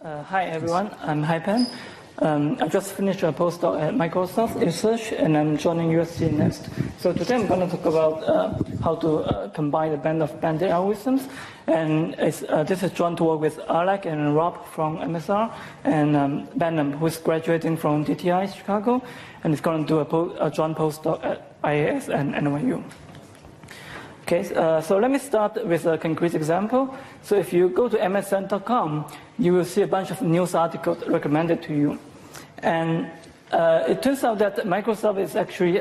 Hi everyone, I'm Haipeng. I just finished a postdoc at Microsoft Research and I'm joining USC next. So today I'm going to talk about how to combine a band of bandit algorithms. And this is joint work with Alec and Rob from MSR and Benham, who's graduating from DTI Chicago, and is going to do a joint postdoc at IAS and NYU. Okay, so let me start with a concrete example. So if you go to msn.com, you will see a bunch of news articles recommended to you. And it turns out that Microsoft is actually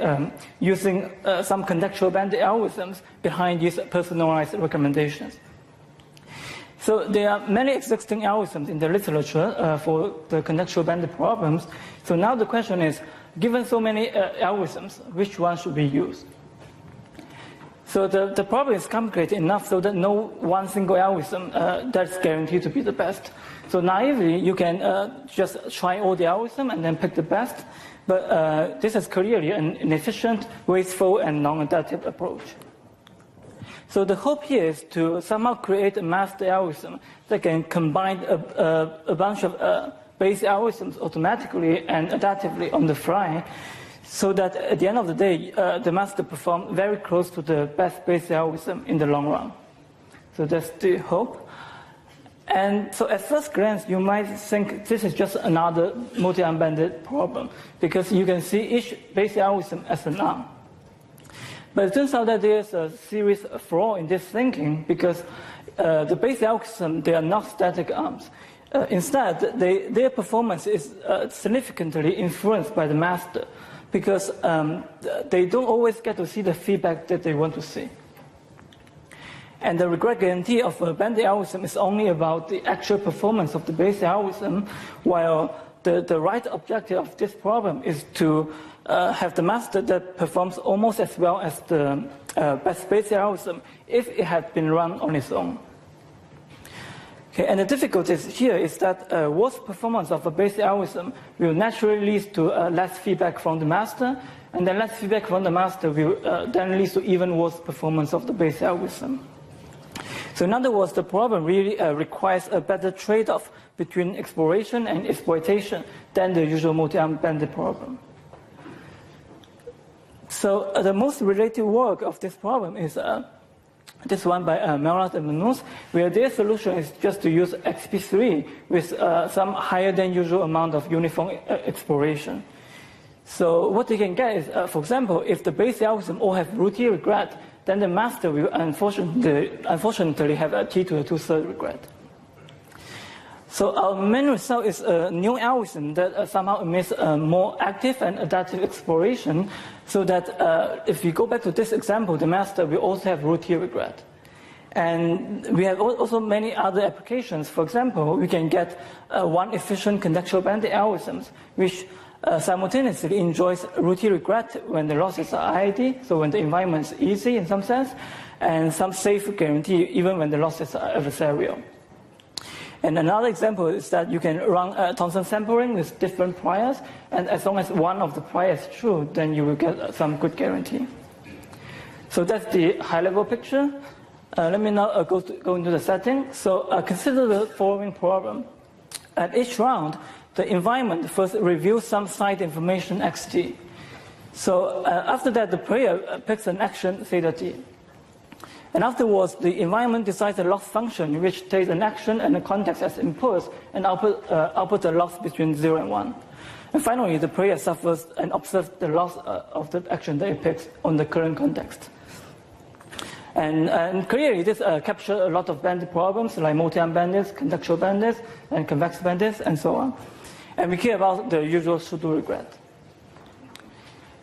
using some contextual bandit algorithms behind these personalized recommendations. So there are many existing algorithms in the literature for the contextual bandit problems. So now the question is, given so many algorithms, which one should we use? So the problem is complicated enough so that no one single algorithm that's guaranteed to be the best. So naively, you can just try all the algorithms and then pick the best. But this is clearly an inefficient, wasteful, and non-adaptive approach. So the hope here is to somehow create a master algorithm that can combine a bunch of base algorithms automatically and adaptively on the fly, so that at the end of the day, the master performs very close to the best base algorithm in the long run. So that's the hope. And so at first glance, you might think this is just another multi-unbanded problem, because you can see each base algorithm as an arm. But it turns out that there's a serious flaw in this thinking, because the base algorithm, they are not static arms. Instead, their performance is significantly influenced by the master, because they don't always get to see the feedback that they want to see. And the regret guarantee of a bandit algorithm is only about the actual performance of the base algorithm, while the right objective of this problem is to have the master that performs almost as well as the best base algorithm if it had been run on its own. Okay, and the difficulty here is that worse performance of a base algorithm will naturally lead to less feedback from the master, and then less feedback from the master will then lead to even worse performance of the base algorithm. So in other words, the problem really requires a better trade-off between exploration and exploitation than the usual multi-unbanded problem. So the most related work of this problem is this one by Melrat and Manus, where their solution is just to use XP3 with some higher than usual amount of uniform exploration. So what they can get is, for example, if the base algorithm all have root-y regret, then the master will unfortunately have a T to the 2/3 regret. So our main result is a new algorithm that somehow emits more active and adaptive exploration, so that if we go back to this example, the master will also have root-y regret. And we have also many other applications. For example, we can get one efficient contextual bandit algorithms, which simultaneously enjoys root-y regret when the losses are IID, so when the environment is easy in some sense, and some safe guarantee even when the losses are adversarial. And another example is that you can run Thompson sampling with different priors, and as long as one of the priors is true, then you will get some good guarantee. So that's the high-level picture. Let me now go into the setting. So consider the following problem. At each round, the environment first reveals some site information xt. So after that, the player picks an action theta t. And afterwards, the environment decides a loss function which takes an action and a context as inputs and output a loss between 0 and 1. And finally, the player suffers and observes the loss of the action that it picks on the current context. And clearly, this captures a lot of bandit problems like multi-unbandits, contextual bandits, and convex bandits, and so on. And we care about the usual pseudo regret.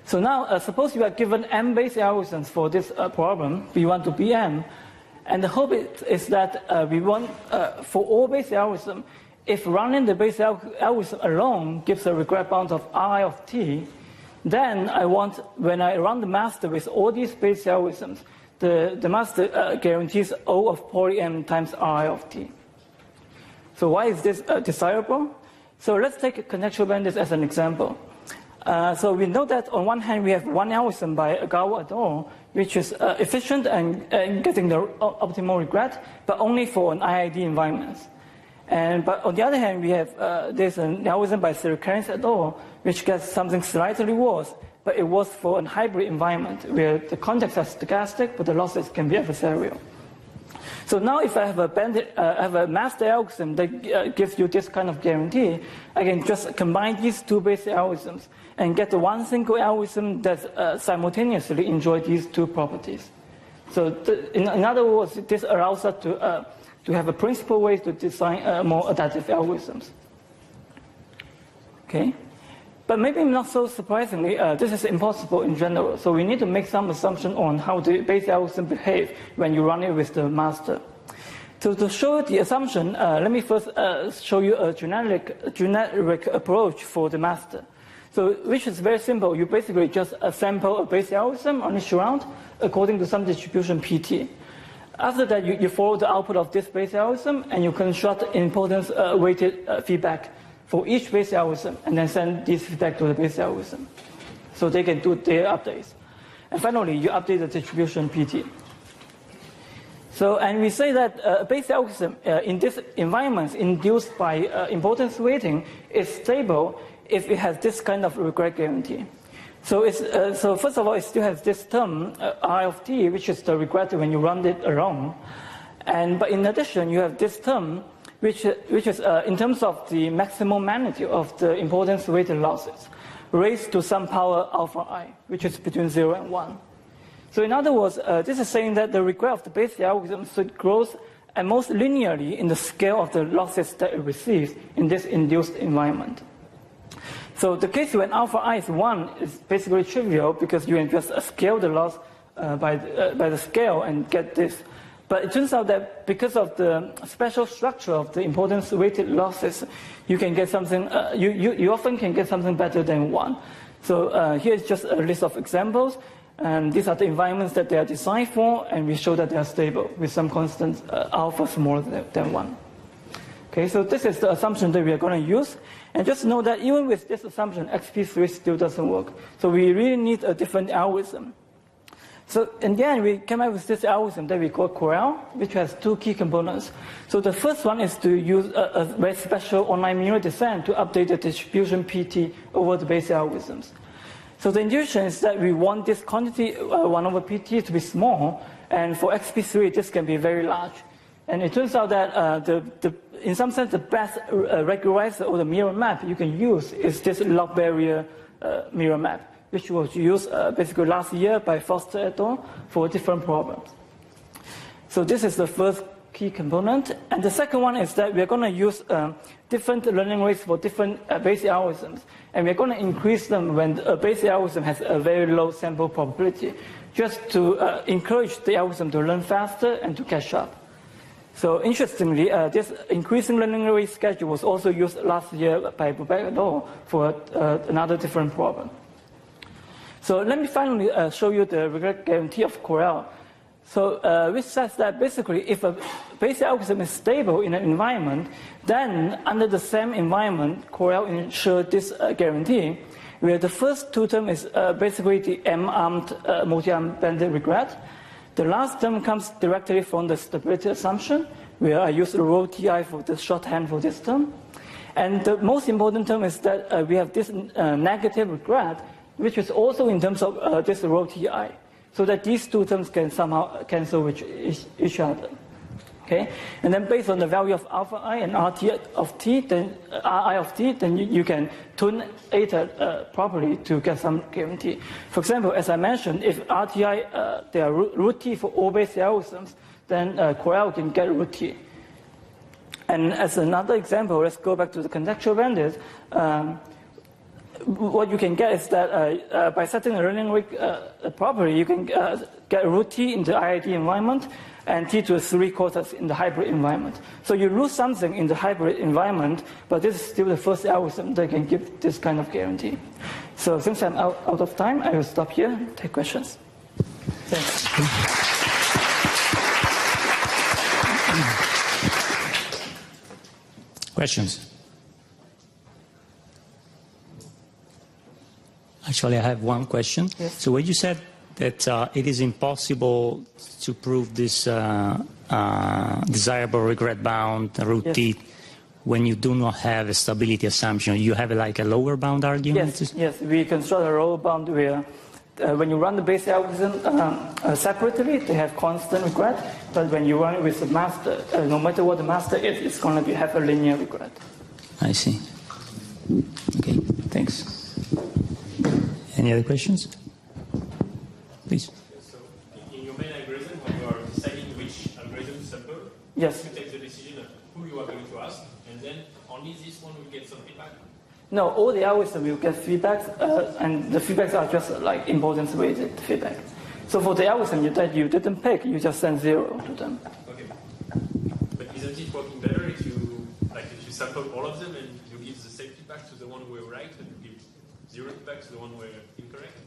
So now, suppose you are given m base algorithms for this problem, B1 to Bm, and the hope is that we want, for all base algorithms, if running the base algorithm alone gives a regret bound of I of t, then I want, when I run the master with all these base algorithms, the master guarantees O of poly m times I of t. So why is this desirable? So let's take contextual bandits as an example. So we know that on one hand we have one algorithm by Agawa et al., which is efficient and getting the optimal regret, but only for an IID environment. But on the other hand, we have there's an algorithm by Sirikans et al., which gets something slightly worse, but it works for a hybrid environment where the context is stochastic, but the losses can be adversarial. So now if I have a master algorithm that gives you this kind of guarantee, I can just combine these two basic algorithms and get the one single algorithm that simultaneously enjoys these two properties. So in other words, this allows us to have a principal way to design more adaptive algorithms. Okay? But maybe not so surprisingly, this is impossible in general. So we need to make some assumption on how the basic algorithm behave when you run it with the master. So to show the assumption, let me first show you a generic approach for the master. So which is very simple. You basically just sample a basic algorithm on each round according to some distribution PT. After that, you follow the output of this basic algorithm and you construct importance weighted feedback for each basic algorithm, and then send this feedback to the basic algorithm, so they can do their updates. And finally, you update the distribution PT. So, and we say that a basic algorithm in this environment induced by importance weighting is stable if it has this kind of regret guarantee. So, so first of all, it still has this term, I of t, which is the regret when you run it alone. But in addition, you have this term, which is in terms of the maximum magnitude of the importance weighted losses, raised to some power alpha I, which is between 0 and 1. So in other words, this is saying that the regret of the basic algorithm should grow at most linearly in the scale of the losses that it receives in this induced environment. So the case when alpha I is 1 is basically trivial because you can just scale the loss by the scale and get this. But it turns out that because of the special structure of the importance weighted losses, you can get something, you often can get something better than 1. So here's just a list of examples. And these are the environments that they are designed for, and we show that they are stable with some constant alpha smaller than 1. Okay, so this is the assumption that we are going to use. And just know that even with this assumption, XP3 still doesn't work. So we really need a different algorithm. So in the end, we came up with this algorithm that we call COLT, which has two key components. So the first one is to use a very special online mirror descent to update the distribution PT over the basic algorithms. So the intuition is that we want this quantity 1 over PT to be small, and for XP3, this can be very large. And it turns out that in some sense, the best regularizer or the mirror map you can use is this log barrier mirror map, which was used basically last year by Foster et al. For different problems. So this is the first key component. And the second one is that we're going to use different learning rates for different basic algorithms. And we're going to increase them when a basic algorithm has a very low sample probability, just to encourage the algorithm to learn faster and to catch up. So interestingly, this increasing learning rate schedule was also used last year by Bubek et al. For another different problem. So let me finally show you the regret guarantee of COLT. So which says that basically if a basic algorithm is stable in an environment, then under the same environment, COLT ensures this guarantee, where the first two terms is basically the M-armed multi-armed banded regret. The last term comes directly from the stability assumption, where I use rho Ti for the shorthand for this term. And the most important term is that we have this negative regret, which is also in terms of this rho Ti, so that these two terms can somehow cancel with each other. Okay, and then based on the value of alpha I and RT of t, then Ri of t, then you can tune eta properly to get some guarantee. For example, as I mentioned, if RTI they are root t for all basic algorithms, then COLT can get root t. And as another example, let's go back to the contextual bandits. What you can get is that by setting the learning rate properly, you can get root t in the IID environment and t to 3/4 in the hybrid environment. So you lose something in the hybrid environment, but this is still the first algorithm that can give this kind of guarantee. So since I'm out of time, I will stop here and take questions. Thanks. Questions? Actually, I have one question. Yes. So when you said that it is impossible to prove this desirable regret bound root yes. t when you do not have a stability assumption, you have like a lower bound argument? Yes, we construct a lower bound where when you run the basic algorithm separately, they have constant regret, but when you run it with the master, no matter what the master is, it's going to have a linear regret. I see. Okay, thanks. Any other questions? Please. So, in your main algorithm, when you are deciding which algorithm to sample, yes, you take the decision of who you are going to ask, and then only this one will get some feedback? No, all the algorithms will get feedback, and the feedbacks are just like importance weighted feedback. So for the algorithm that you didn't pick, you just send 0 to them. Okay. But isn't it working better if you sample all of them and you give the same feedback to the one who were right and you give 0 feedback to the one who were incorrect?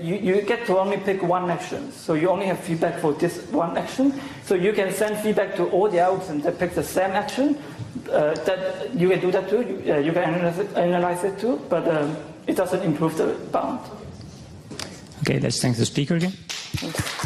You get to only pick one action, so you only have feedback for this one action. So you can send feedback to all the algorithms that pick the same action. That you can do that too. You can analyze it too, but it doesn't improve the bound. Okay, let's thank the speaker again. Thanks.